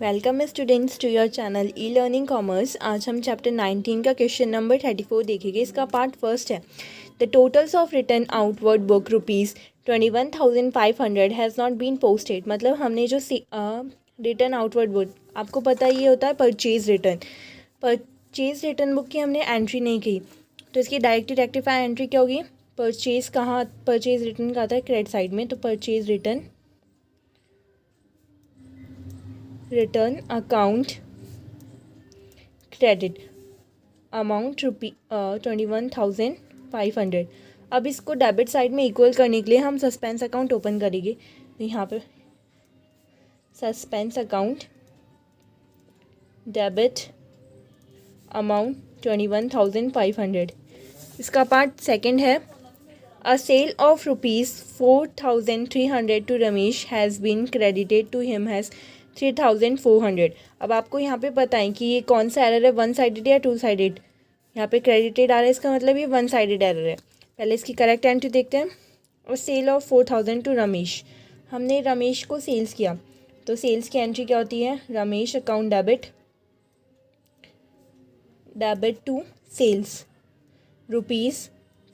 Welcome students to your channel e learning commerce. आज हम chapter 19 का क्वेश्चन नंबर 34 देखेंगे। इसका पार्ट फर्स्ट है the totals of return outward book ₹21,500 has not been posted. मतलब हमने जो रिटर्न आउटवर्ड बुक, आपको पता ही होता है परचेज रिटर्न बुक की हमने एंट्री नहीं की, तो इसकी डायरेक्टली रेक्टिफाई एंट्री क्या होगी? परचेज रिटर्न का आता है क्रेडिट साइड में, तो purchase return account credit amount ₹21,500। अब इसको डेबिट साइड में इक्वल करने के लिए हम सस्पेंस अकाउंट ओपन करेंगे। तो यहाँ पे सस्पेंस अकाउंट डेबिट अमाउंट 21,500। इसका पार्ट सेकंड है a sale of ₹4,300 to Ramesh has been credited to him has 3,400। अब आपको यहाँ पे पता है कि ये कौन सा एरर है, वन साइडेड या टू साइडेड। यहाँ पे क्रेडिटेड आ रहा है, इसका मतलब ये वन साइडेड एरर है। पहले इसकी करेक्ट एंट्री देखते हैं। और सेल ऑफ 4,000 टू रमेश, हमने रमेश को सेल्स किया, तो सेल्स की एंट्री क्या होती है? Ramesh account debit to sales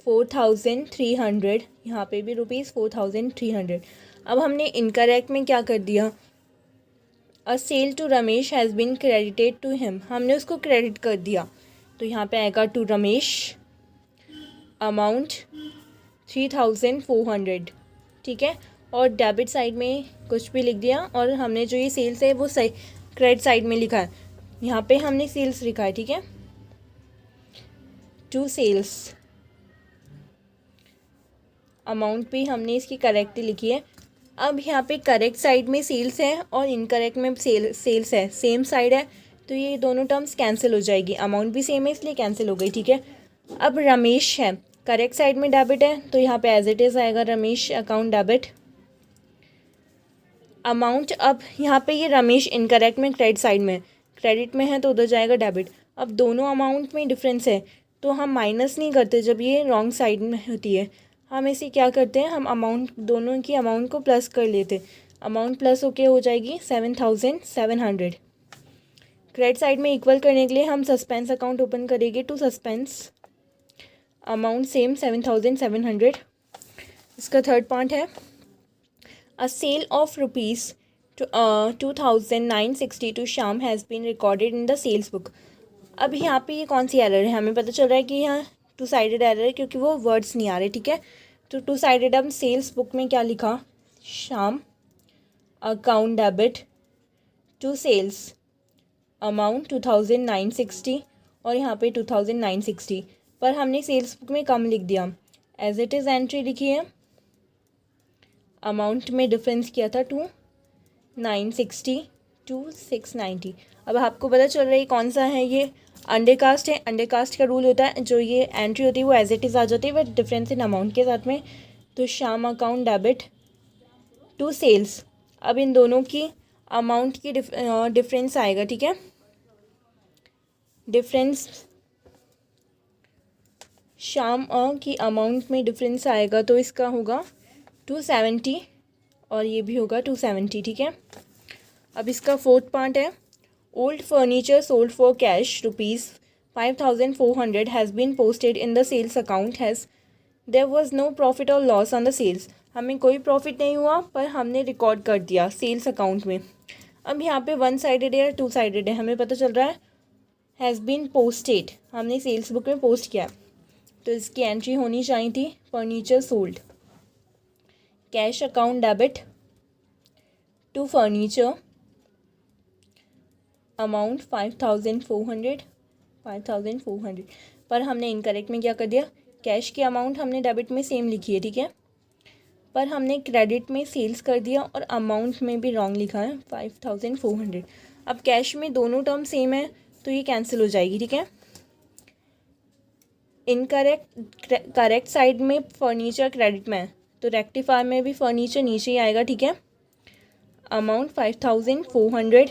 ₹4,300। यहाँ पे भी ₹4,300। अब हमने इनकरेक्ट में क्या कर दिया? A sale to Ramesh has been credited to him, हमने उसको क्रेडिट कर दिया, तो यहाँ पे आएगा टू रमेश अमाउंट 3,400। ठीक है, और डेबिट साइड में कुछ भी लिख दिया, और हमने जो ये सेल्स है वो सही क्रेडिट साइड में लिखा है। यहाँ पे हमने सेल्स लिखा है, ठीक है, टू सेल्स अमाउंट भी हमने इसकी करेक्टली लिखी है। अब यहाँ पे करेक्ट साइड में सेल्स है और इनकरेक्ट में सेल्स है, सेम साइड है, तो ये दोनों टर्म्स कैंसिल हो जाएगी। अमाउंट भी सेम है इसलिए कैंसिल हो गई। ठीक है, अब रमेश है, करेक्ट साइड में डेबिट है, तो यहाँ पे एज इट इज़ आएगा रमेश अकाउंट डेबिट अमाउंट। अब यहाँ पे ये रमेश इनकरेक्ट में क्रेडिट साइड में, क्रेडिट में है तो उधर जाएगा डेबिट। अब दोनों अमाउंट में डिफरेंस है, तो हम माइनस नहीं करते जब ये रॉन्ग साइड में होती है। हम इसे क्या करते हैं, हम अमाउंट दोनों की अमाउंट को प्लस कर लेते। अमाउंट प्लस होके हो जाएगी 7,700। क्रेडिट साइड में इक्वल करने के लिए हम सस्पेंस अकाउंट ओपन करेंगे टू सस्पेंस अमाउंट सेम 7,700। इसका थर्ड पार्ट है a sale of ₹2,960 to Shyam has been recorded in the sales book. अब यहाँ पे ये कौन सी एरर है? हमें पता चल रहा है कि यहाँ टू साइडेड एरर है क्योंकि वो वर्ड्स नहीं आ रहे। ठीक है, तो टू साइडेड हम सेल्स बुक में क्या लिखा? Shyam account debit to sales amount 2,960, और यहाँ पे 2,960, पर हमने सेल्स बुक में कम लिख दिया। एज इट इज़ एंट्री लिखी है, अमाउंट में डिफरेंस किया था 2,960 टू 690। अब आपको पता चल रहा है कौन सा है, ये अंडरकास्ट है। अंडरकास्ट का रूल होता है, जो ये एंट्री होती है वो एज इट इज़ आ जाती है, बट डिफरेंस इन अमाउंट के साथ में। तो Shyam account debit to sales, अब इन दोनों की अमाउंट की डिफरेंस आएगा। ठीक है, डिफरेंस श्याम की अमाउंट में डिफरेंस आएगा, तो इसका होगा 270 और ये भी होगा 270। ठीक है, अब इसका फोर्थ पार्ट है old furniture sold for cash ₹5,400 has been posted in the sales account has there was no profit और लॉस ऑन द सेल्स। हमें कोई प्रॉफिट नहीं हुआ, पर हमने रिकॉर्ड कर दिया सेल्स अकाउंट में। अब यहाँ पे वन साइडेड है या टू साइडेड है, हमें पता चल रहा है हैज़ बीन पोस्टेड, हमने सेल्स बुक में पोस्ट किया, तो इसकी एंट्री होनी चाहिए थी furniture sold cash account debit to furniture amount 5,400, पर हमने इनकरेक्ट में क्या कर दिया? कैश की अमाउंट हमने डेबिट में सेम लिखी है, ठीक है, पर हमने क्रेडिट में सेल्स कर दिया और अमाउंट में भी रॉन्ग लिखा है 5,400। अब कैश में दोनों टर्म सेम है, तो ये कैंसिल हो जाएगी। ठीक है, इनकरेक्ट करेक्ट साइड में फर्नीचर क्रेडिट में है, तो रेक्टिफाई में भी फर्नीचर नीचे ही आएगा। ठीक है, अमाउंट 5,400,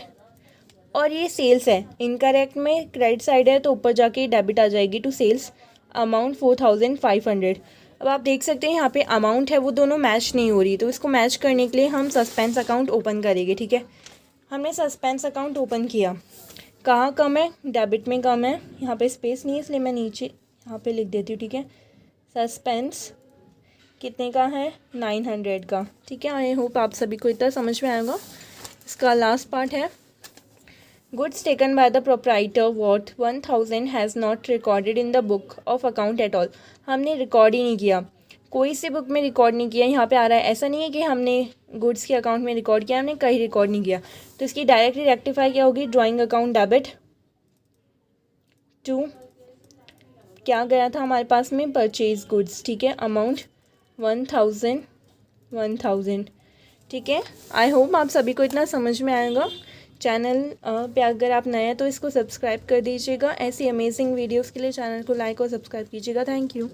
और ये सेल्स है, इनकरेक्ट में क्रेडिट साइड है तो ऊपर जाके डेबिट आ जाएगी टू सेल्स अमाउंट 4,500। अब आप देख सकते हैं यहाँ पे अमाउंट है वो दोनों मैच नहीं हो रही, तो इसको मैच करने के लिए हम सस्पेंस अकाउंट ओपन करेंगे। ठीक है, हमने सस्पेंस अकाउंट ओपन किया, कहाँ कम है, डेबिट में कम है, यहाँ पे स्पेस नहीं है इसलिए मैं नीचे यहाँ पे लिख देती हूँ, ठीक है। सस्पेंस कितने का है, 900 का, ठीक है। आई होप आप सभी को इतना समझ में आएगा। इसका लास्ट पार्ट है, goods taken by the proprietor worth 1000 has not recorded in the book of account at all. हमने रिकॉर्ड ही नहीं किया, कोई सी बुक में रिकॉर्ड नहीं किया। यहाँ पे आ रहा है, ऐसा नहीं है कि हमने गुड्स के अकाउंट में रिकॉर्ड किया, हमने कहीं रिकॉर्ड नहीं किया। तो इसकी डायरेक्टली रेक्टिफाई क्या होगी, ड्राइंग अकाउंट डेबिट टू क्या गया था हमारे पास में, परचेज गुड्स, ठीक है। अमाउंट 1000, ठीक है। आई होप आप सभी को इतना समझ में आएगा। चैनल पे अगर आप नए हैं तो इसको सब्सक्राइब कर दीजिएगा। ऐसी अमेजिंग वीडियोस के लिए चैनल को लाइक और सब्सक्राइब कीजिएगा। Thank you.